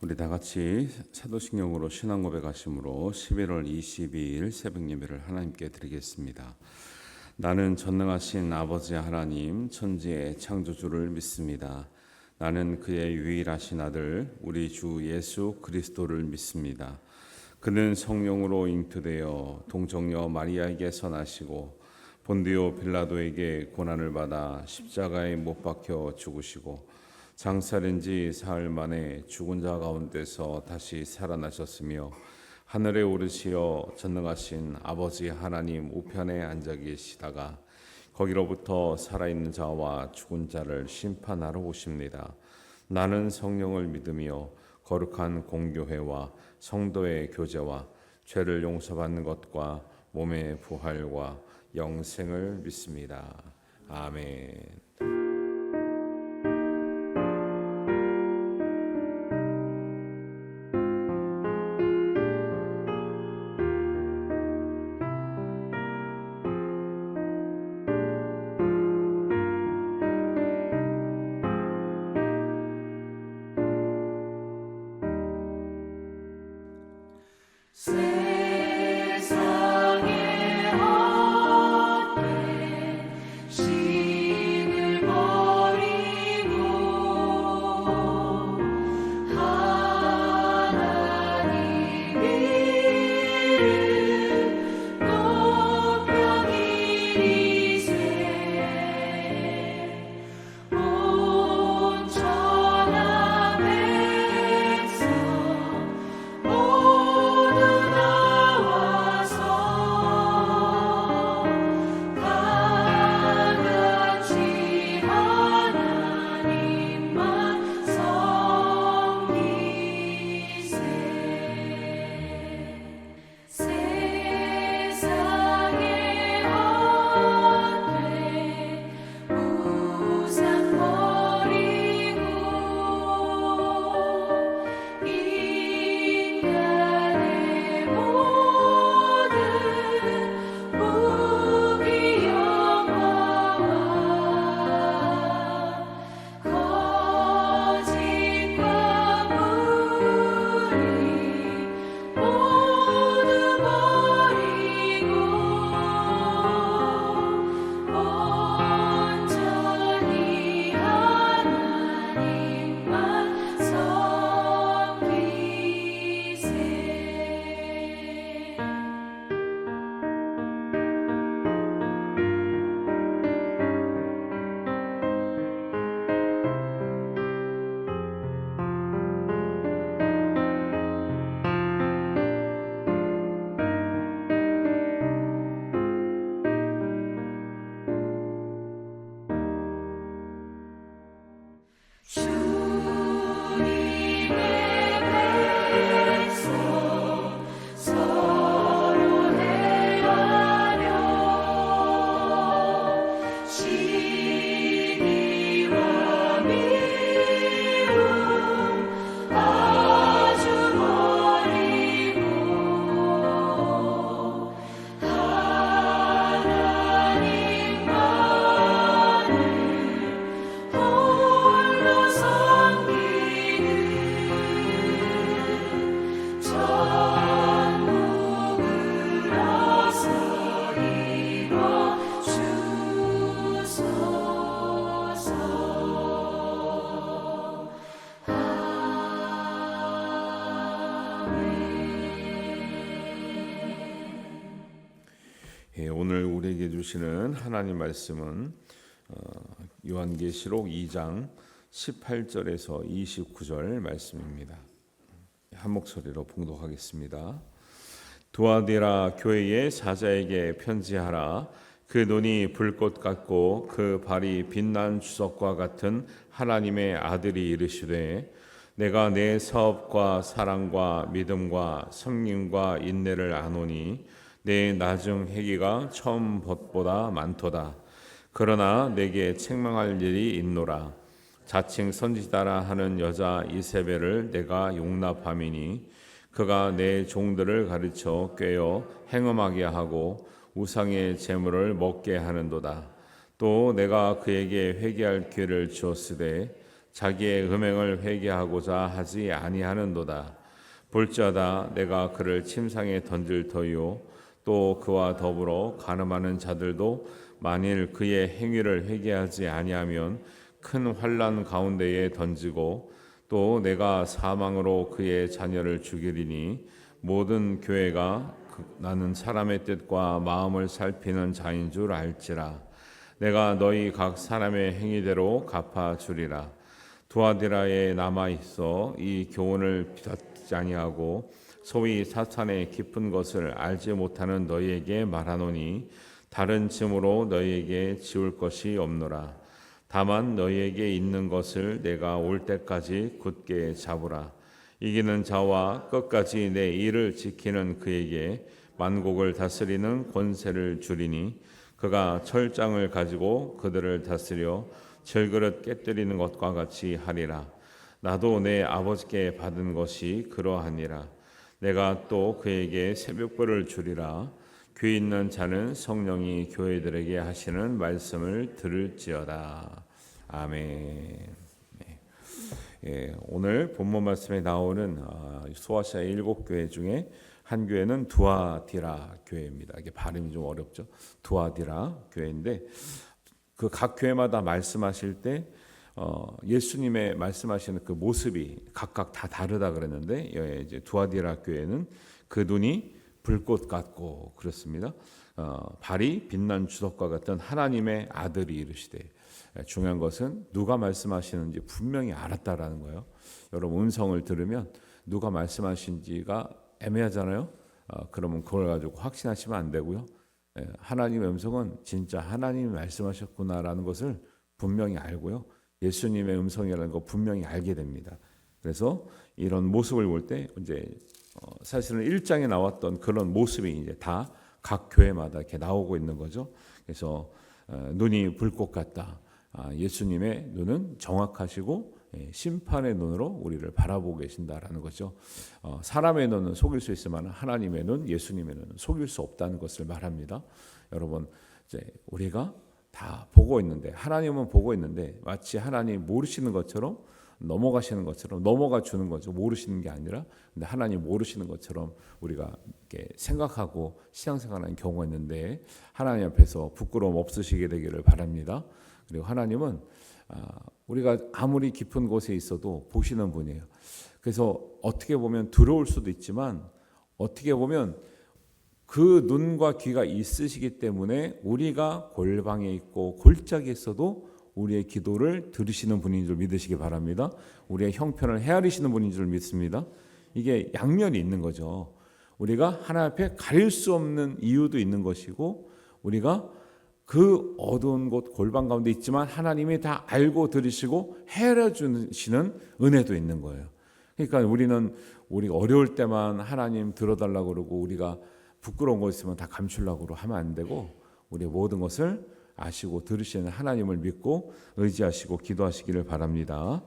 우리 다 같이 사도신경으로 신앙 고백하심으로 11월 22일 새벽 예배를 하나님께 드리겠습니다. 나는 전능하신 아버지 하나님 천지의 창조주를 믿습니다. 나는 그의 유일하신 아들 우리 주 예수 그리스도를 믿습니다. 그는 성령으로 잉태되어 동정녀 마리아에게서 나시고 본디오 빌라도에게 고난을 받아 십자가에 못 박혀 죽으시고 장사된 지 사흘 만에 죽은 자 가운데서 다시 살아나셨으며 하늘에 오르시어 전능하신 아버지 하나님 우편에 앉아 계시다가 거기로부터 살아있는 자와 죽은 자를 심판하러 오십니다. 나는 성령을 믿으며 거룩한 공교회와 성도의 교제와 죄를 용서받는 것과 몸의 부활과 영생을 믿습니다. 아멘. 오늘 우리에게 주시는 하나님 말씀은 요한계시록 2장 18절에서 29절 말씀입니다. 한 목소리로 봉독하겠습니다. 두아디라 교회의 사자에게 편지하라. 그 눈이 불꽃 같고 그 발이 빛난 주석과 같은 하나님의 아들이 이르시되 내가 내 사업과 사랑과 믿음과 성림과 인내를 아노니 내 나중 해기가 처음 봇보다 많도다. 그러나 내게 책망할 일이 있노라. 자칭 선지자라 하는 여자 이세벨을 내가 용납함이니 그가 내 종들을 가르쳐 꾀어 행음하게 하고 우상의 제물을 먹게 하는도다. 또 내가 그에게 회개할 기회를 주었으되 자기의 음행을 회개하고자 하지 아니하는도다. 볼지어다 내가 그를 침상에 던질 터이요 또 그와 더불어 간음하는 자들도 만일 그의 행위를 회개하지 아니하면 큰 환난 가운데에 던지고 또 내가 사망으로 그의 자녀를 죽이리니 모든 교회가 나는 사람의 뜻과 마음을 살피는 자인 줄 알지라. 내가 너희 각 사람의 행위대로 갚아 주리라. 두아디라에 남아 있어 이 교훈을 비닫지 아니하고 소위 사탄의 깊은 것을 알지 못하는 너희에게 말하노니 다른 짐으로 너희에게 지울 것이 없노라. 다만 너희에게 있는 것을 내가 올 때까지 굳게 잡으라. 이기는 자와 끝까지 내 일을 지키는 그에게 만국을 다스리는 권세를 주리니 그가 철장을 가지고 그들을 다스려 질그릇 깨뜨리는 것과 같이 하리라. 나도 내 아버지께 받은 것이 그러하니라. 내가 또 그에게 새벽불을 주리라. 귀 있는 자는 성령이 교회들에게 하시는 말씀을 들을지어다. 아멘. 예, 오늘 본문 말씀에 나오는 소아시아의 7교회 중에 한 교회는 두아디라 교회입니다. 이게 발음이 좀 어렵죠. 두아디라 교회인데 그 각 교회마다 말씀하실 때 예수님의 말씀하시는 그 모습이 각각 다 다르다 그랬는데 이제 두아디라 교회는 그 눈이 불꽃 같고 그렇습니다. 발이 빛난 주석과 같은 하나님의 아들이 이르시되 중요한 것은 누가 말씀하시는지 분명히 알았다라는 거예요. 여러분 음성을 들으면 누가 말씀하신지가 애매하잖아요. 그러면 그걸 가지고 확신하시면 안 되고요. 하나님의 음성은 진짜 하나님이 말씀하셨구나라는 것을 분명히 알고요. 예수님의 음성이라는 거 분명히 알게 됩니다. 그래서 이런 모습을 볼 때 이제 사실은 1장에 나왔던 그런 모습이 이제 다 각 교회마다 이렇게 나오고 있는 거죠. 그래서 눈이 불꽃 같다. 예수님의 눈은 정확하시고 심판의 눈으로 우리를 바라보고 계신다라는 거죠. 사람의 눈은 속일 수 있지만 하나님의 눈, 예수님의 눈은 속일 수 없다는 것을 말합니다. 여러분, 이제 우리가 다 보고 있는데 하나님은 보고 있는데 마치 하나님 모르시는 것처럼 넘어가시는 것처럼 넘어가 주는 거죠. 모르시는 게 아니라 근데 하나님 모르시는 것처럼 우리가 이렇게 생각하고 신앙생활하는 경우가 있는데 하나님 앞에서 부끄러움 없으시게 되기를 바랍니다. 그리고 하나님은 우리가 아무리 깊은 곳에 있어도 보시는 분이에요. 그래서 어떻게 보면 두려울 수도 있지만 어떻게 보면 그 눈과 귀가 있으시기 때문에 우리가 골방에 있고 골짜기에 있어도 우리의 기도를 들으시는 분인 줄 믿으시기 바랍니다. 우리의 형편을 헤아리시는 분인 줄 믿습니다. 이게 양면이 있는 거죠. 우리가 하나님 앞에 가릴 수 없는 이유도 있는 것이고 우리가 그 어두운 곳 골방 가운데 있지만 하나님이 다 알고 들으시고 헤아려 주시는 은혜도 있는 거예요. 그러니까 우리가 어려울 때만 하나님 들어달라고 그러고 우리가 부끄러운 거 있으면 다 감추려고 하면 안 되고 우리의 모든 것을 아시고 들으시는 하나님을 믿고 의지하시고 기도하시기를 바랍니다.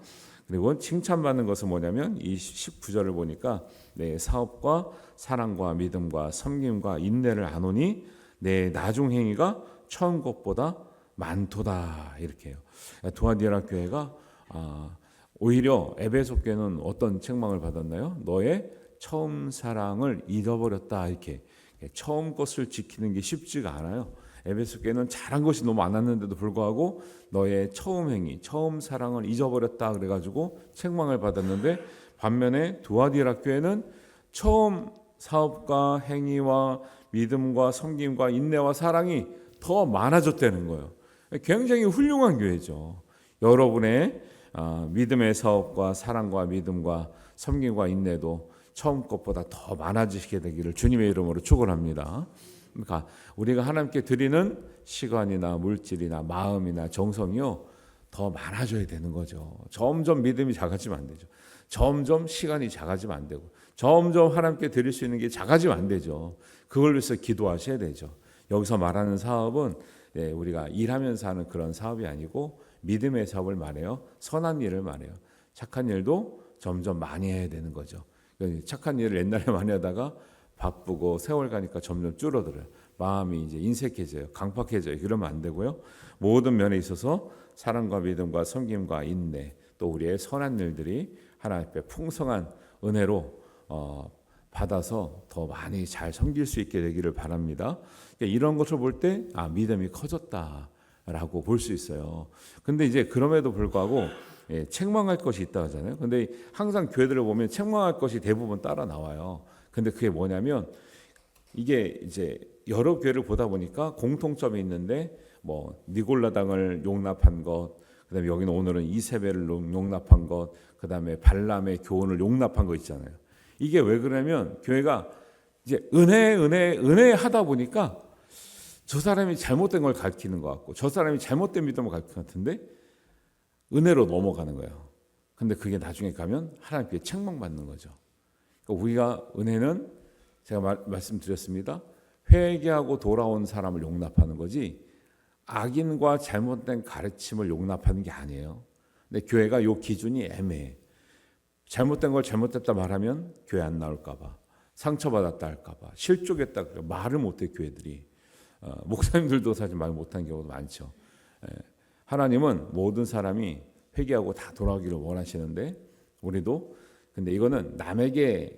그리고 칭찬받는 것은 뭐냐면 이 19절을 보니까 내 사업과 사랑과 믿음과 섬김과 인내를 아노니 내 나중 행위가 처음 것보다 많도다 이렇게 해요. 두아디라 교회가 오히려 에베소 교회는 어떤 책망을 받았나요? 너의 처음 사랑을 잃어버렸다 이렇게 처음 것을 지키는 게 쉽지가 않아요. 에베소 교회는 잘한 것이 너무 많았는데도 불구하고 너의 처음 행위, 처음 사랑을 잊어버렸다 그래가지고 책망을 받았는데 반면에 두아디라 교회는 처음 사업과 행위와 믿음과 섬김과 인내와 사랑이 더 많아졌다는 거예요. 굉장히 훌륭한 교회죠. 여러분의 믿음의 사업과 사랑과 믿음과 섬김과 인내도 처음 것보다 더 많아지시게 되기를 주님의 이름으로 축원합니다. 그러니까 우리가 하나님께 드리는 시간이나 물질이나 마음이나 정성이요 더 많아져야 되는 거죠. 점점 믿음이 작아지면 안 되죠. 점점 시간이 작아지면 안 되고 점점 하나님께 드릴 수 있는 게 작아지면 안 되죠. 그걸 위해서 기도하셔야 되죠. 여기서 말하는 사업은 우리가 일하면서 하는 그런 사업이 아니고 믿음의 사업을 말해요. 선한 일을 말해요. 착한 일도 점점 많이 해야 되는 거죠. 착한 일을 옛날에 많이 하다가 바쁘고 세월 가니까 점점 줄어들어요. 마음이 이제 인색해져요. 강팍해져요. 그러면 안 되고요. 모든 면에 있어서 사랑과 믿음과 섬김과 인내 또 우리의 선한 일들이 하나님 앞에 풍성한 은혜로 받아서 더 많이 잘 섬길 수 있게 되기를 바랍니다. 그러니까 이런 것을 볼 때 믿음이 커졌다라고 볼 수 있어요. 근데 이제 그럼에도 불구하고 책망할 것이 있다 하잖아요. 근데 항상 교회들을 보면 책망할 것이 대부분 따라 나와요. 근데 그게 뭐냐면 이게 이제 여러 교회를 보다 보니까 공통점이 있는데 뭐 니골라당을 용납한 것, 그다음에 여기는 오늘은 이세벨을 용납한 것, 그다음에 발람의 교훈을 용납한 거 있잖아요. 이게 왜 그러냐면 교회가 이제 은혜 하다 보니까 저 사람이 잘못된 걸 가르치는 것 같고 저 사람이 잘못된 믿음을 가르치는 것 같은데 은혜로 넘어가는 거예요. 근데 그게 나중에 가면 하나님께 책망받는 거죠. 그러니까 우리가 은혜는 제가 말씀드렸습니다. 회개하고 돌아온 사람을 용납하는 거지 악인과 잘못된 가르침을 용납하는 게 아니에요. 근데 교회가 이 기준이 애매해. 잘못된 걸 잘못됐다 말하면 교회 안 나올까 봐, 상처받았다 할까 봐, 실족했다 말을 못해 교회들이. 목사님들도 사실 말 못한 경우도 많죠. 하나님은 모든 사람이 회개하고 다 돌아오기를 원하시는데 우리도 근데 이거는 남에게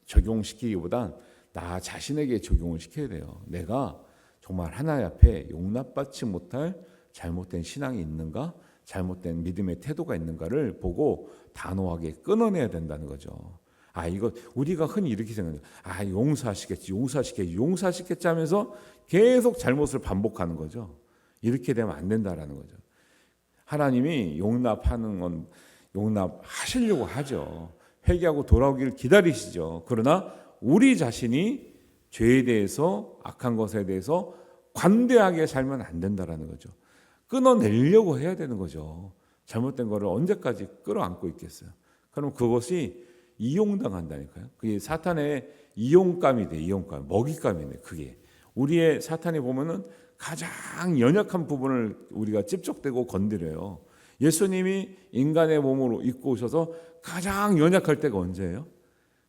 적용시키기보단 나 자신에게 적용을 시켜야 돼요. 내가 정말 하나님 앞에 용납받지 못할 잘못된 신앙이 있는가, 잘못된 믿음의 태도가 있는가를 보고 단호하게 끊어내야 된다는 거죠. 이거 우리가 흔히 이렇게 생각해요. 용서하시겠지 하면서 계속 잘못을 반복하는 거죠. 이렇게 되면 안 된다라는 거죠. 하나님이 용납하는 건 용납하시려고 하죠. 회개하고 돌아오기를 기다리시죠. 그러나 우리 자신이 죄에 대해서 악한 것에 대해서 관대하게 살면 안 된다라는 거죠. 끊어내려고 해야 되는 거죠. 잘못된 거를 언제까지 끌어안고 있겠어요. 그럼 그것이 이용당한다니까요. 그게 사탄의 이용감이 돼. 이용감, 먹잇감이네. 그게 우리의 사탄이 보면은 가장 연약한 부분을 우리가 찝적대고 건드려요. 예수님이 인간의 몸으로 입고 오셔서 가장 연약할 때가 언제예요?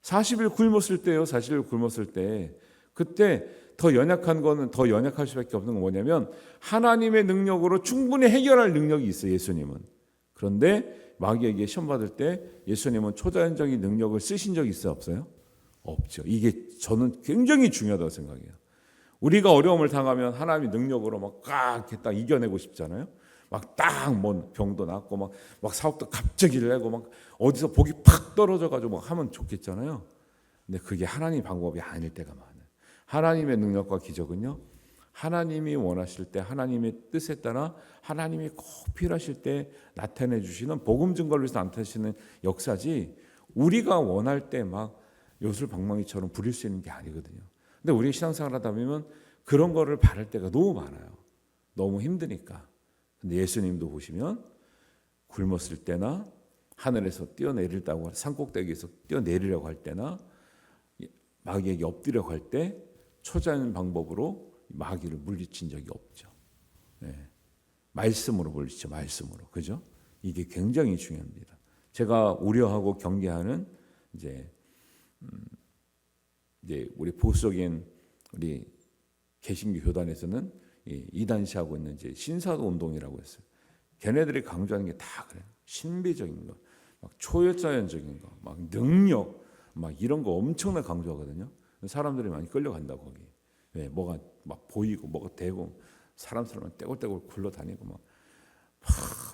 40일 굶었을 때요. 40일 굶었을 때. 그때 더 연약한 거는 더 연약할 수밖에 없는 건 뭐냐면 하나님의 능력으로 충분히 해결할 능력이 있어요. 예수님은. 그런데 마귀에게 시험 받을 때 예수님은 초자연적인 능력을 쓰신 적이 있어요? 없어요? 없죠. 이게 저는 굉장히 중요하다고 생각해요. 우리가 어려움을 당하면 하나님의 능력으로 막 딱 이겨내고 싶잖아요. 막 딱 뭐 병도 낫고 막 사업도 갑자기 내고 막 어디서 복이 팍 떨어져 가지고 막 하면 좋겠잖아요. 근데 그게 하나님 방법이 아닐 때가 많아요. 하나님의 능력과 기적은요. 하나님이 원하실 때 하나님의 뜻에 따라 하나님이 꼭 필요하실 때 나타내 주시는 복음 증거를 위해서 나타내시는 역사지 우리가 원할 때 막 요술방망이처럼 부릴 수 있는 게 아니거든요. 근데 우리 신앙생활 하다 보면 그런 거를 바랄 때가 너무 많아요. 너무 힘드니까. 근데 예수님도 보시면 굶었을 때나 하늘에서 뛰어내리려고 산꼭대기에서 뛰어내리려고 할 때나 마귀에게 엎드려고 할 때 초자연 방법으로 마귀를 물리친 적이 없죠. 말씀으로 물리죠. 말씀으로. 그죠? 이게 굉장히 중요합니다. 제가 우려하고 경계하는 이제 우리 보수적인 우리 개신교 교단에서는 이단시하고 있는 이제 신사도 운동이라고 했어요. 걔네들이 강조하는 게 다 그래요. 신비적인 거, 막 초자연적인 거, 막 능력, 막 이런 거 엄청나게 강조하거든요. 사람들이 많이 끌려간다고 거기. 뭐가 막 보이고 뭐가 되고 사람처럼 떼굴떼굴 굴러다니고 막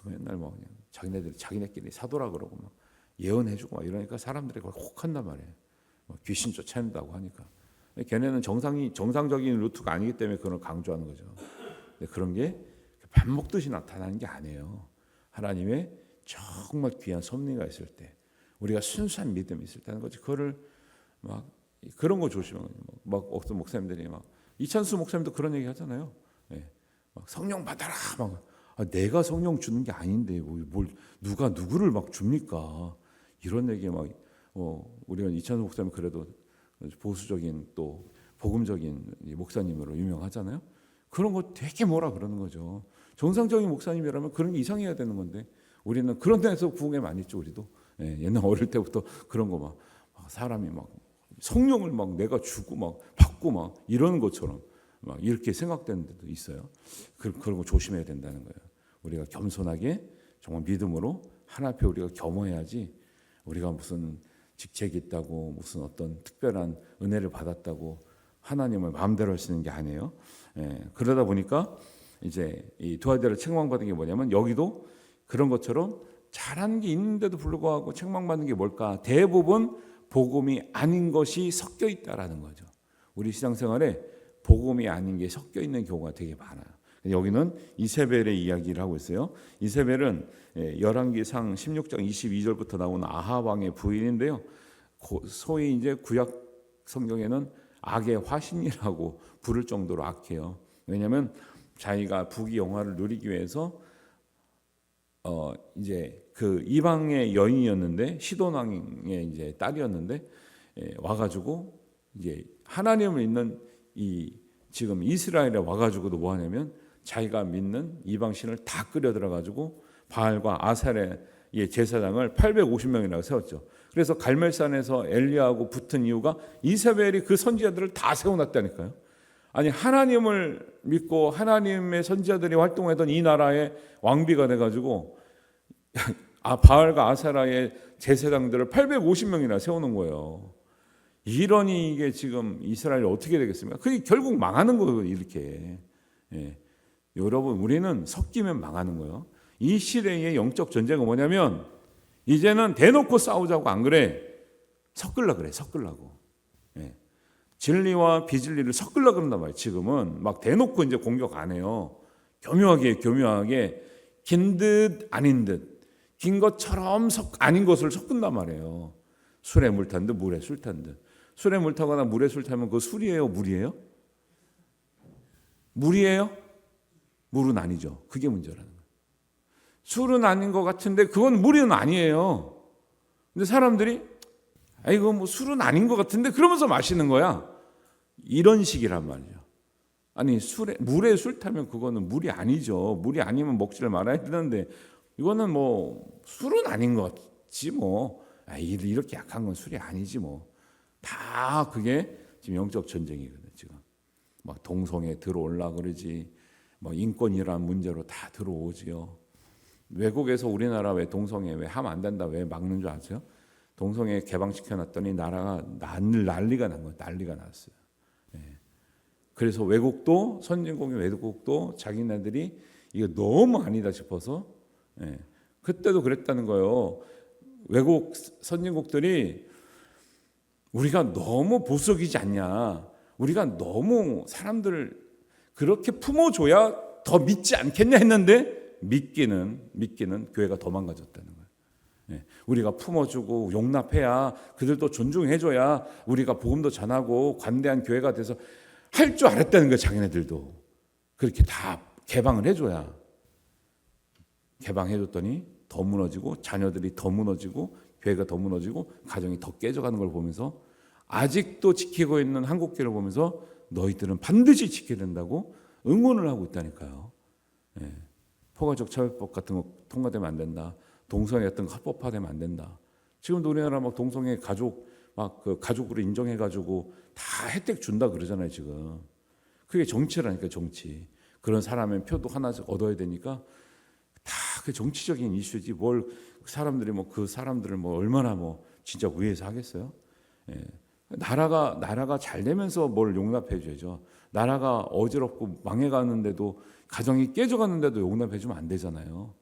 맨날 막 그냥 자기네끼리 사도라 그러고 막 예언해주고 막 이러니까 사람들이 그걸 혹한단 말이에요. 귀신 쫓아낸다고 하니까. 걔네는 정상적인 루트가 아니기 때문에 그걸 강조하는 거죠. 근데 그런 게 반복듯이 나타나는 게 아니에요. 하나님의 정말 귀한 섭리가 있을 때, 우리가 순수한 믿음이 있을 때는 거지. 그거를 막 그런 거 조심하고 막 어떤 목사님들이 막 이찬수 목사님도 그런 얘기 하잖아요. 막 성령 받아라. 막 내가 성령 주는 게 아닌데 뭘 누가 누구를 막 줍니까? 이런 얘기 막 우리가 이찬수 목사님 그래도 보수적인 또 복음적인 목사님으로 유명하잖아요. 그런 거 되게 뭐라 그러는 거죠. 정상적인 목사님이라면 그런 게 이상해야 되는 건데 우리는 그런 데서 부흥에 많이 있죠. 우리도 옛날 어릴 때부터 그런 거 막 사람이 막 성령을 막 내가 주고 막 받고 막 이러는 것처럼 막 이렇게 생각되는 데도 있어요. 그런 거 조심해야 된다는 거예요. 우리가 겸손하게 정말 믿음으로 하나님 앞에 우리가 겸허해야지 우리가 무슨 직책이 있다고 무슨 어떤 특별한 은혜를 받았다고 하나님을 마음대로 할 수 있는 게 아니에요. 그러다 보니까 이제 이 두아디아를 책망받은 게 뭐냐면 여기도 그런 것처럼 잘한 게 있는데도 불구하고 책망받는 게 뭘까? 대부분 복음이 아닌 것이 섞여 있다라는 거죠. 우리 신앙생활에 복음이 아닌 게 섞여 있는 경우가 되게 많아요. 여기는 이세벨의 이야기를 하고 있어요. 이세벨은 열왕기상 16장 22절부터 나오는 아합 왕의 부인인데요. 소위 이제 구약 성경에는 악의 화신이라고 부를 정도로 악해요. 왜냐하면 자기가 부귀영화를 누리기 위해서 이제 그 이방의 여인이었는데 시돈 왕의 이제 딸이었는데 와가지고 이제 하나님을 믿는 이 지금 이스라엘에 와가지고도 뭐 하냐면 자기가 믿는 이방 신을 다 끌려 들어가지고 바알과 아사레의 제사장을 850명이라고 세웠죠. 그래서 갈멜산에서 엘리야하고 붙은 이유가 이세벨이 그 선지자들을 다 세워놨다니까요. 아니 하나님을 믿고 하나님의 선지자들이 활동하던 이 나라의 왕비가 돼가지고 바알과 아사라의 제사장들을 850명이나 세우는 거예요. 이러니 이게 지금 이스라엘이 어떻게 되겠습니까? 그게 결국 망하는 거예요. 이렇게. 여러분 우리는 섞이면 망하는 거예요. 이 시대의 영적 전쟁은 뭐냐면 이제는 대놓고 싸우자고 안 그래. 섞으려고 그래. 섞으려고. 진리와 비진리를 섞으려고 그런단 말이에요. 지금은 막 대놓고 이제 공격 안 해요. 교묘하게 긴 듯 아닌 듯 긴 것처럼 아닌 것을 섞은단 말이에요. 술에 물 탄 듯 물에 술 탄 듯. 술에 물 타거나 물에 술 타면 그거 술이에요, 물이에요? 물이에요? 물은 아니죠. 그게 문제라는 거예요. 술은 아닌 것 같은데 그건 물은 아니에요. 근데 사람들이 이거 뭐 술은 아닌 것 같은데 그러면서 마시는 거야. 이런 식이란 말이죠. 아니 물에 술 타면 그거는 물이 아니죠. 물이 아니면 먹지를 말아야 되는데 이거는 뭐 술은 아닌 것 같지 뭐. 이렇게 약한 건 술이 아니지 뭐. 다 그게 지금 영적 전쟁이거든요. 지금 막 동성애 들어올라 그러지. 뭐 인권이라는 문제로 다 들어오지요. 외국에서 우리나라 왜 동성애 왜 하면 안 된다 왜 막는 줄 아세요? 동성애 개방시켜놨더니 나라가 난리가 난 거예요. 난리가 났어요. 그래서 외국도 선진국의 외국도 자기네들이 이거 너무 아니다 싶어서 그때도 그랬다는 거예요. 외국 선진국들이 우리가 너무 보수적이지 않냐. 우리가 너무 사람들을 그렇게 품어줘야 더 믿지 않겠냐 했는데 믿기는 교회가 더 망가졌다는 거예요. 우리가 품어주고 용납해야 그들도 존중해줘야 우리가 복음도 전하고 관대한 교회가 돼서 할 줄 알았다는 거예요. 자기네들도 그렇게 다 개방을 해줘야. 개방해줬더니 더 무너지고 자녀들이 더 무너지고 교회가 더 무너지고 가정이 더 깨져가는 걸 보면서 아직도 지키고 있는 한국교회를 보면서 너희들은 반드시 지켜야 된다고 응원을 하고 있다니까요. 포괄적 처벌법 같은 거 통과되면 안 된다. 동성애 같은 거 합법화되면 안 된다. 지금도 우리나라 막 동성애 가족 막 그 가족으로 인정해가지고 다 혜택 준다 그러잖아요 지금. 그게 정치라니까 정치. 그런 사람의 표도 하나씩 얻어야 되니까 다 그 정치적인 이슈지 뭘 사람들이 뭐 그 사람들을 뭐 얼마나 뭐 진짜 위해서 하겠어요? 나라가 잘 되면서 뭘 용납해줘야죠. 나라가 어지럽고 망해가는데도 가정이 깨져가는데도 용납해주면 안 되잖아요.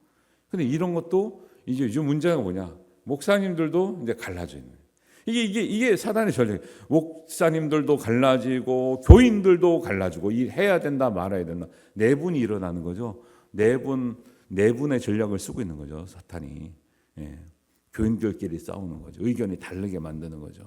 근데 이런 것도 이제 요즘 문제가 뭐냐? 목사님들도 이제 갈라져 있는. 이게 사단의 전략. 목사님들도 갈라지고 교인들도 갈라지고 해야 된다 말아야 된다. 내분이 일어나는 거죠. 내분의 전략을 쓰고 있는 거죠. 사탄이. 교인들끼리 싸우는 거죠. 의견이 다르게 만드는 거죠.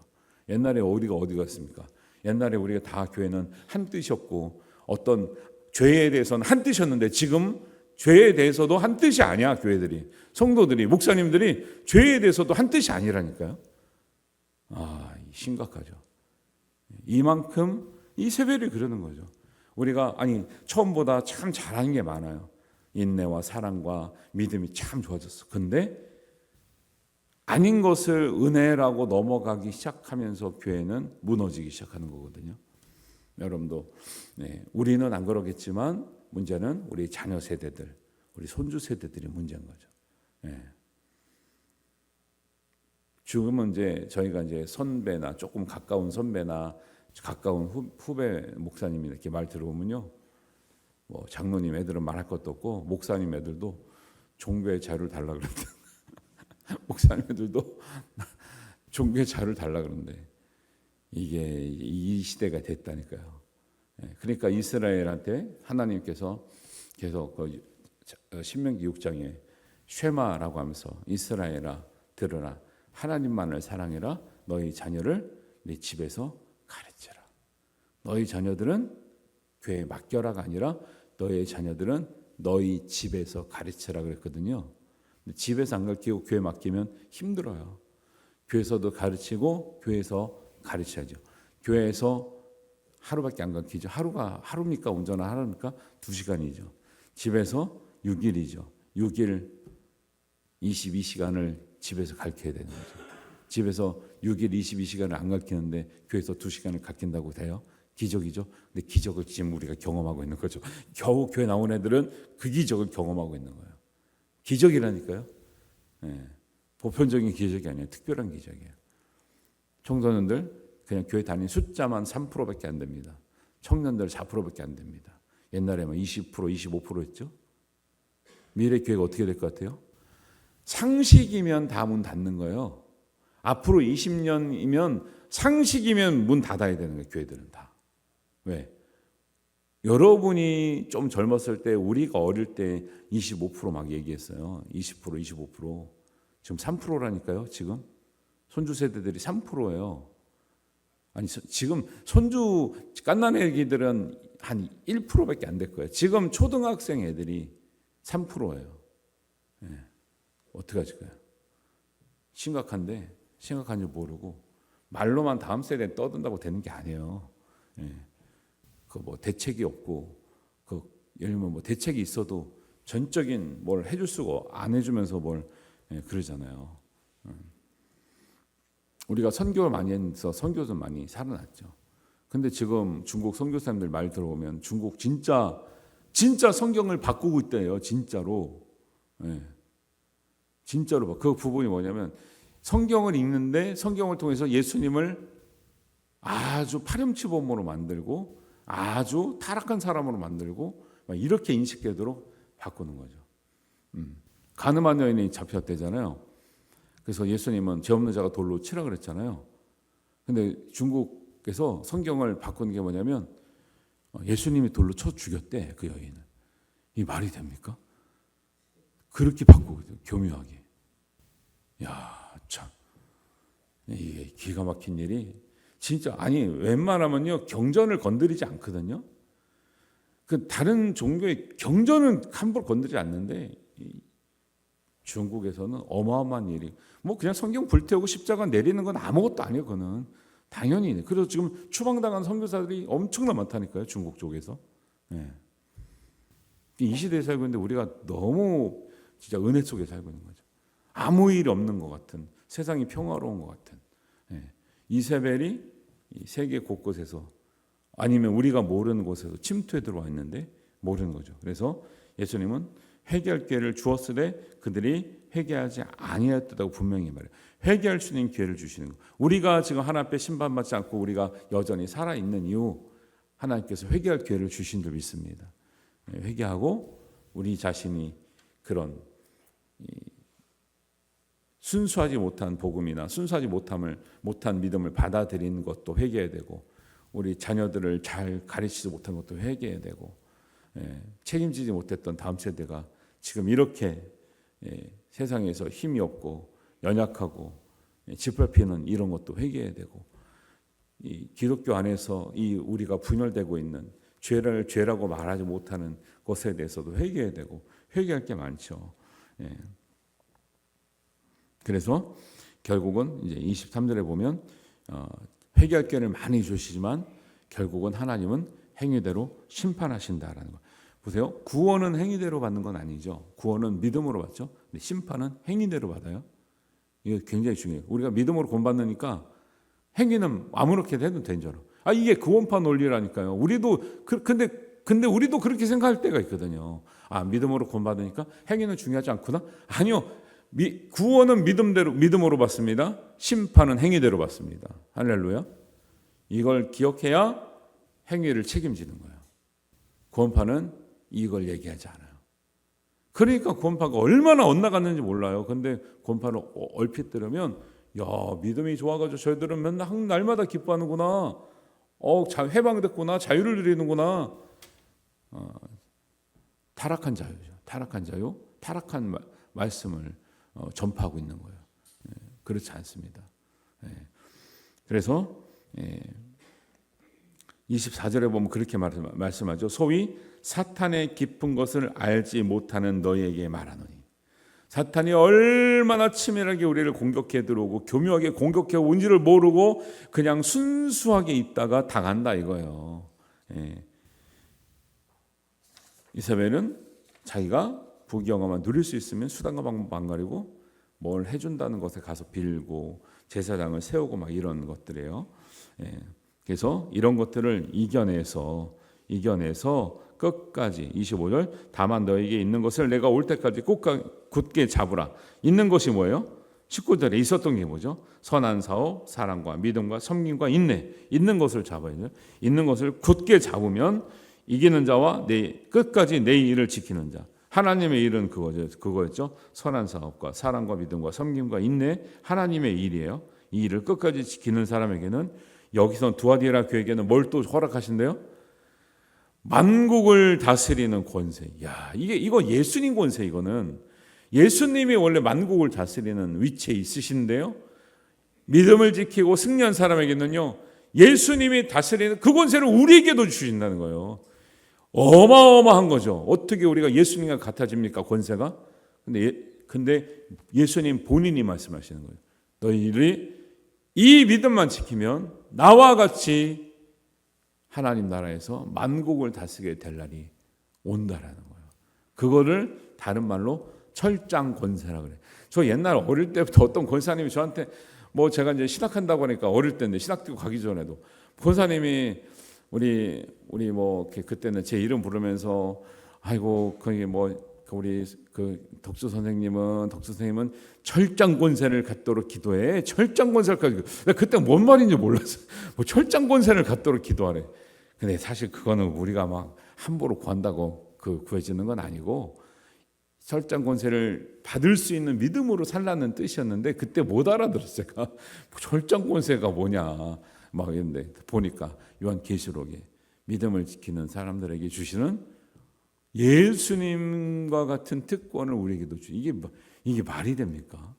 옛날에 우리가 어디 갔습니까? 옛날에 우리가 다 교회는 한 뜻이었고 어떤 죄에 대해서는 한 뜻이었는데 지금 죄에 대해서도 한 뜻이 아니야. 교회들이 성도들이 목사님들이 죄에 대해서도 한 뜻이 아니라니까요. 심각하죠. 이만큼 이세벨이 그러는 거죠. 우리가 처음보다 참 잘하는 게 많아요. 인내와 사랑과 믿음이 참 좋아졌어. 근데 아닌 것을 은혜라고 넘어가기 시작하면서 교회는 무너지기 시작하는 거거든요. 여러분도 우리는 안 그러겠지만 문제는 우리 자녀 세대들, 우리 손주 세대들이 문제인 거죠. 지금은 이제 저희가 이제 선배나 조금 가까운 선배나 가까운 후배 목사님이 이렇게 말 들어보면요, 뭐 장로님 애들은 말할 것도 없고 목사님 애들도 종교의 자유를 달라 그러는데 목사님 애들도 종교의 자유를 달라 그러는데 이게 이 시대가 됐다니까요. 그러니까 이스라엘한테 하나님께서 계속 그 신명기 6장에 쉐마라고 하면서 이스라엘아 들으라, 하나님만을 사랑해라, 너희 자녀를 네 집에서 가르쳐라. 너희 자녀들은 교회에 맡겨라가 아니라 너희 자녀들은 너희 집에서 가르쳐라 그랬거든요. 근데 집에서 안 가르치고 교회 맡기면 힘들어요. 교회에서도 가르치고 교회에서 가르쳐야죠. 교회에서 하루밖에 안 가르치죠. 하루입니까? 온전한 하루입니까? 2시간이죠. 집에서 6일이죠. 6일 22시간을 집에서 가르쳐야 되는 거죠. 집에서 6일 22시간을 안 가르치는데 교회에서 2시간을 가르친다고 돼요? 기적이죠. 근데 기적을 지금 우리가 경험하고 있는 거죠. 겨우 교회 나온 애들은 그 기적을 경험하고 있는 거예요. 기적이라니까요. 보편적인 기적이 아니에요. 특별한 기적이에요. 청소년들 그냥 교회 다니는 숫자만 3%밖에 안 됩니다. 청년들 4%밖에 안 됩니다. 옛날에만 20%, 25%였죠. 미래 교회가 어떻게 될 것 같아요? 상식이면 다 문 닫는 거예요. 앞으로 20년이면 상식이면 문 닫아야 되는 거예요. 교회들은 다. 왜? 여러분이 좀 젊었을 때 우리가 어릴 때 25% 얘기했어요. 20%, 25%. 지금 3%라니까요. 지금 손주 세대들이 3%예요. 아니 지금 손주 갓난 애기들은 한 1%밖에 안 될 거예요. 지금 초등학생 애들이 3%예요. 어떻게 하실 거예요? 심각한데 심각한 줄 모르고 말로만 다음 세대에 떠든다고 되는 게 아니에요. 그 뭐 대책이 없고 그 예를 들면 뭐 대책이 있어도 전적인 뭘 해줄 수가 안 해주면서 뭘 그러잖아요. 우리가 선교를 많이 해서 선교도 많이 살아났죠. 근데 지금 중국 선교사님들 말 들어보면 중국 진짜 성경을 바꾸고 있대요. 진짜로. 진짜로. 그 부분이 뭐냐면 성경을 읽는데 성경을 통해서 예수님을 아주 파렴치범으로 만들고 아주 타락한 사람으로 만들고 이렇게 인식되도록 바꾸는 거죠. 가늠한 여인이 잡혔대잖아요. 그래서 예수님은 죄 없는 자가 돌로 치라 그랬잖아요. 근데 중국에서 성경을 바꾸는 게 뭐냐면 예수님이 돌로 쳐 죽였대, 그 여인을. 이 말이 됩니까? 그렇게 바꾸거든요. 교묘하게. 야, 참. 이게 기가 막힌 일이 진짜 아니 웬만하면요 경전을 건드리지 않거든요. 그 다른 종교의 경전은 함부로 건드리지 않는데 중국에서는 어마어마한 일이 뭐 그냥 성경 불태우고 십자가 내리는 건 아무것도 아니에요. 그거는 당연히. 그래서 지금 추방당한 선교사들이 엄청나 많다니까요. 중국 쪽에서. 이 시대에 살고 있는데 우리가 너무 진짜 은혜 속에 살고 있는 거죠. 아무 일이 없는 것 같은, 세상이 평화로운 것 같은. 이세벨이 세계 곳곳에서 아니면 우리가 모르는 곳에서 침투해 들어와 있는데 모르는 거죠. 그래서 예수님은 회개할 기회를 주었으되 그들이 회개하지 아니하였다고 분명히 말해요. 회개할 수 있는 기회를 주시는 거. 우리가 지금 하나님 앞에 심판받지 않고 우리가 여전히 살아있는 이유 하나님께서 회개할 기회를 주신 줄 믿습니다. 회개하고 우리 자신이 그런 순수하지 못한 복음이나 순수하지 못한 믿음을 받아들이는 것도 회개해야 되고 우리 자녀들을 잘 가르치지 못한 것도 회개해야 되고 책임지지 못했던 다음 세대가 지금 이렇게 세상에서 힘이 없고 연약하고 짓밟히는 이런 것도 회개해야 되고 이 기독교 안에서 이 우리가 분열되고 있는 죄라고 말하지 못하는 것에 대해서도 회개해야 되고 회개할 게 많죠. 그래서 결국은 이제 23절에 보면 회개할 기회를 많이 주시지만 결국은 하나님은 행위대로 심판하신다라는 거. 보세요. 구원은 행위대로 받는 건 아니죠. 구원은 믿음으로 받죠. 근데 심판은 행위대로 받아요. 이게 굉장히 중요해요. 우리가 믿음으로 구원받으니까 행위는 아무렇게 해도 된 줄 알아. 이게 구원파 논리라니까요. 우리도 근데 우리도 그렇게 생각할 때가 있거든요. 믿음으로 구원받으니까 행위는 중요하지 않구나. 아니요. 구원은 믿음으로 받습니다. 심판은 행위대로 받습니다. 할렐루야. 이걸 기억해야 행위를 책임지는 거예요. 구원파는 이걸 얘기하지 않아요. 그러니까 구원파가 얼마나 엇나갔는지 몰라요. 근데 구원파를 얼핏 들으면 야, 믿음이 좋아가지고 저희들은 맨날 날마다 기뻐하는구나. 해방됐구나. 자유를 누리는구나. 타락한 자유죠. 타락한 자유, 타락한 말씀을 전파하고 있는 거예요. 그렇지 않습니다. 그래서 24절에 보면 그렇게 말씀하죠. 소위 사탄의 깊은 것을 알지 못하는 너희에게 말하노니. 사탄이 얼마나 치밀하게 우리를 공격해 들어오고 교묘하게 공격해 온지를 모르고 그냥 순수하게 있다가 당한다 이거예요. 이사벨은 자기가 부귀영화만 누릴 수 있으면 수단과 방법 안 가리고 뭘 해준다는 것에 가서 빌고 제사장을 세우고 막 이런 것들이에요. 그래서 이런 것들을 이겨내서 끝까지 25절 다만 너에게 있는 것을 내가 올 때까지 굳게 잡으라. 있는 것이 뭐예요? 19절에 있었던 게 뭐죠? 선한 사업, 사랑과 믿음과 섬김과 인내. 있는 것을 잡아야 돼요. 있는 것을 굳게 잡으면 이기는 자와 끝까지 내 일을 지키는 자. 하나님의 일은 그거였죠. 선한 사업과 사랑과 믿음과 섬김과 인내. 하나님의 일이에요. 이 일을 끝까지 지키는 사람에게는 여기서 두아디라 교회에게는 뭘 또 허락하신대요? 만국을 다스리는 권세. 야, 이거 예수님 권세. 이거는 예수님이 원래 만국을 다스리는 위치에 있으신데요. 믿음을 지키고 승리한 사람에게는요, 예수님이 다스리는 그 권세를 우리에게도 주신다는 거예요. 어마어마한 거죠. 어떻게 우리가 예수님과 같아집니까? 권세가? 근데 예수님 본인이 말씀하시는 거예요. 너희들이 이 믿음만 지키면 나와 같이 하나님 나라에서 만국을 다스리게 될 날이 온다라는 거예요. 그거를 다른 말로 철장 권세라 그래요. 저 옛날 어릴 때부터 어떤 권사님이 저한테 제가 이제 신학한다고 하니까 어릴 때인데 신학 뛰고 가기 전에도 권사님이 우리 그때는 제 이름 부르면서 아이고 거기 우리 덕수 선생님은 철장 권세를 갖도록 기도해. 철장 권세를 갖도록. 내가 그때 뭔 말인지 몰랐어. 철장 권세를 갖도록 기도하래. 근데 사실 그거는 우리가 막 함부로 구한다고 구해지는 건 아니고 철장 권세를 받을 수 있는 믿음으로 살라는 뜻이었는데 그때 못 알아들었어요. 제가 철장 권세가 뭐냐 막 이랬는데 보니까 요한계시록에 믿음을 지키는 사람들에게 주시는 예수님과 같은 특권을 우리에게도 이게 말이 됩니까?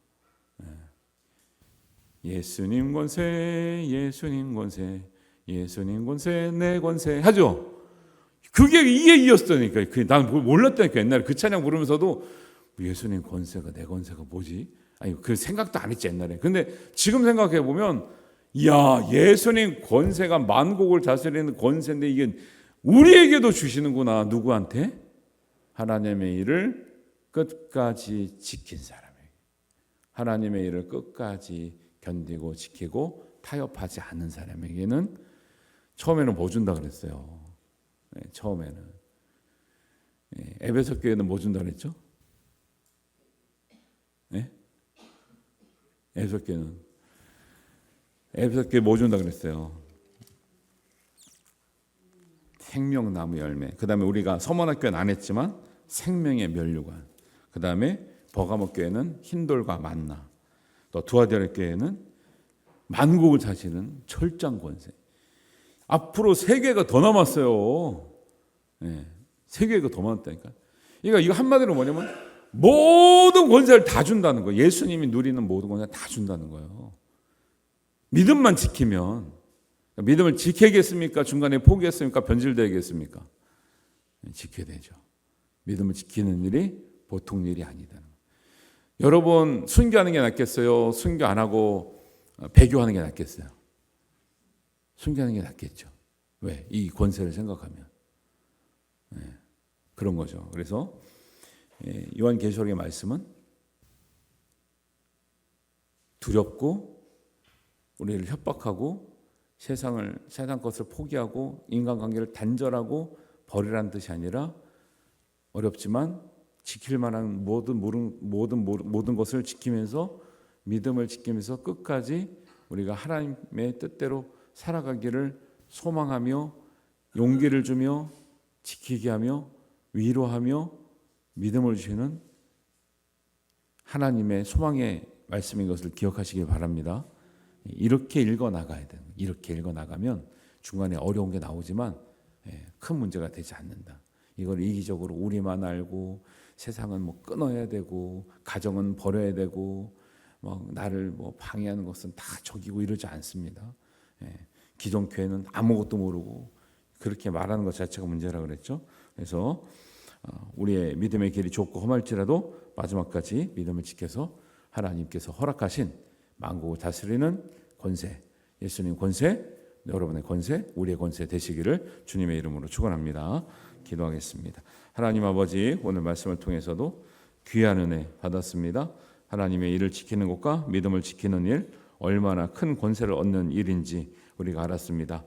예수님 권세, 예수님 권세, 예수님 권세, 내 권세 하죠. 그게 이 얘기였다니까. 난 몰랐다니까. 옛날에 그 찬양 부르면서도 예수님 권세가 내 권세가 뭐지? 아니 그 생각도 안 했지 옛날에. 근데 지금 생각해 보면, 야 예수님 권세가 만국을 다스리는 권세인데 이게 우리에게도 주시는구나. 누구한테? 하나님의 일을 끝까지 지킨 사람에게. 하나님의 일을 끝까지 견디고 지키고 타협하지 않는 사람에게는 처음에는 뭐 준다 그랬어요. 처음에는 에베소 교회는 뭐 준다 그랬죠? 에베소 교회 뭐 준다 그랬어요? 생명나무 열매. 그 다음에 우리가 서문학교는 안 했지만 생명의 면류관. 그 다음에 버가모 교회는 흰돌과 만나. 또 두아디라 교회는 만국을 다스리는 철장 권세. 앞으로 3개가 더 남았어요. 3개가 더 남았다니까. 그러니까 이거 한마디로 뭐냐면 모든 권세를 다 준다는 거예요. 예수님이 누리는 모든 권세를 다 준다는 거예요. 믿음만 지키면. 믿음을 지켜야겠습니까? 중간에 포기했습니까? 변질되겠습니까? 지켜야 되죠. 믿음을 지키는 일이 보통 일이 아니다. 여러분 순교하는 게 낫겠어요? 순교 안 하고 배교하는 게 낫겠어요? 순교하는 게 낫겠죠. 왜? 이 권세를 생각하면. 그런 거죠. 그래서 요한계시록의 말씀은 두렵고 우리를 협박하고 세상 것을 포기하고 인간관계를 단절하고 버리라는 뜻이 아니라 어렵지만 지킬 만한 모든 것을 지키면서 믿음을 지키면서 끝까지 우리가 하나님의 뜻대로 살아가기를 소망하며 용기를 주며 지키게 하며 위로하며 믿음을 주시는 하나님의 소망의 말씀인 것을 기억하시길 바랍니다. 이렇게 읽어 나가야 돼요. 이렇게 읽어 나가면 중간에 어려운 게 나오지만 큰 문제가 되지 않는다. 이걸 이기적으로 우리만 알고 세상은 뭐 끊어야 되고 가정은 버려야 되고 뭐 나를 뭐 방해하는 것은 다 적이고 이러지 않습니다. 기존 교회는 아무것도 모르고 그렇게 말하는 것 자체가 문제라고 그랬죠. 그래서 우리의 믿음의 길이 좁고 험할지라도 마지막까지 믿음을 지켜서 하나님께서 허락하신 만국을 다스리는 권세, 예수님 권세, 여러분의 권세, 우리의 권세 되시기를 주님의 이름으로 축원합니다. 기도하겠습니다. 하나님 아버지, 오늘 말씀을 통해서도 귀한 은혜 받았습니다. 하나님의 일을 지키는 것과 믿음을 지키는 일, 얼마나 큰 권세를 얻는 일인지 우리가 알았습니다.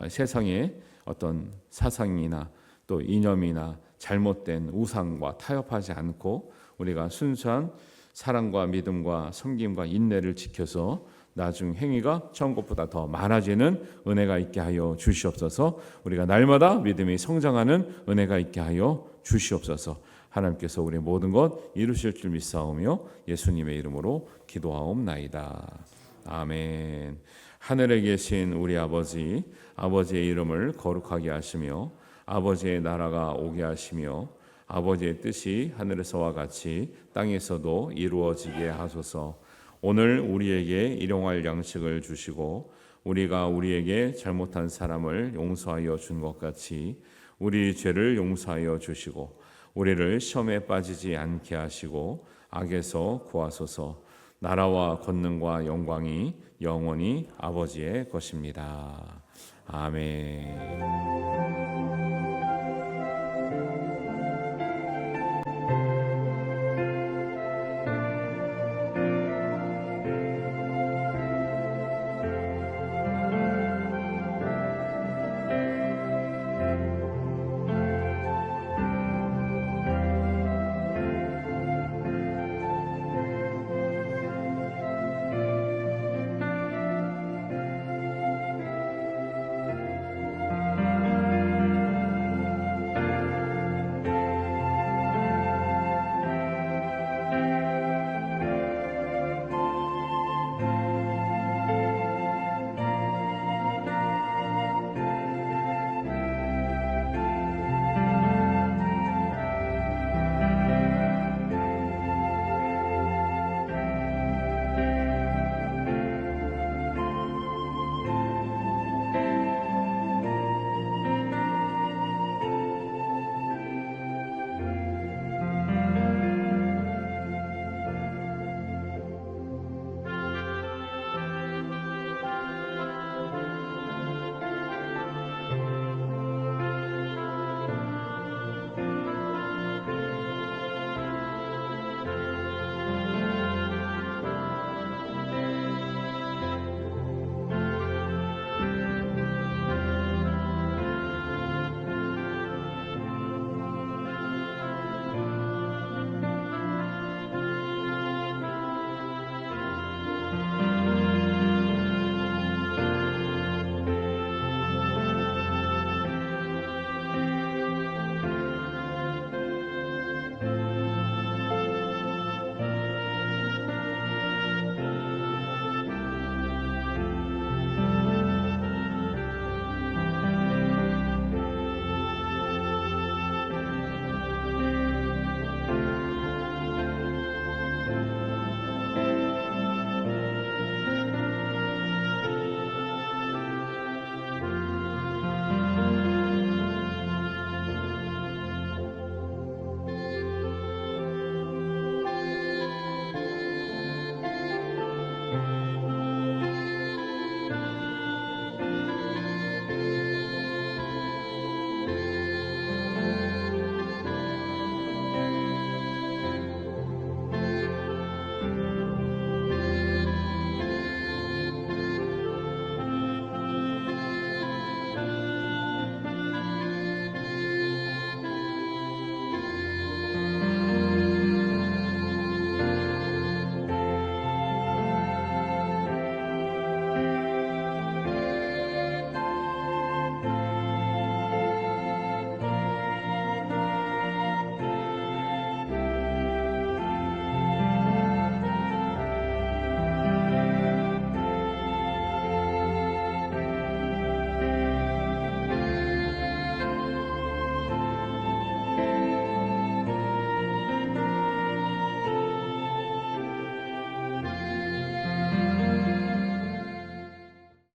세상에 어떤 사상이나 또 이념이나 잘못된 우상과 타협하지 않고 우리가 순수한 사랑과 믿음과 섬김과 인내를 지켜서 나중 행위가 처음 것보다 더 많아지는 은혜가 있게 하여 주시옵소서. 우리가 날마다 믿음이 성장하는 은혜가 있게 하여 주시옵소서. 하나님께서 우리의 모든 것 이루실 줄 믿사오며 예수님의 이름으로 기도하옵나이다. 아멘. 하늘에 계신 우리 아버지, 아버지의 이름을 거룩하게 하시며 아버지의 나라가 오게 하시며 아버지의 뜻이 하늘에서와 같이 땅에서도 이루어지게 하소서. 오늘 우리에게 일용할 양식을 주시고 우리가 우리에게 잘못한 사람을 용서하여 준 것 같이 우리 죄를 용서하여 주시고 우리를 시험에 빠지지 않게 하시고 악에서 구하소서. 나라와 권능과 영광이 영원히 아버지의 것입니다. 아멘.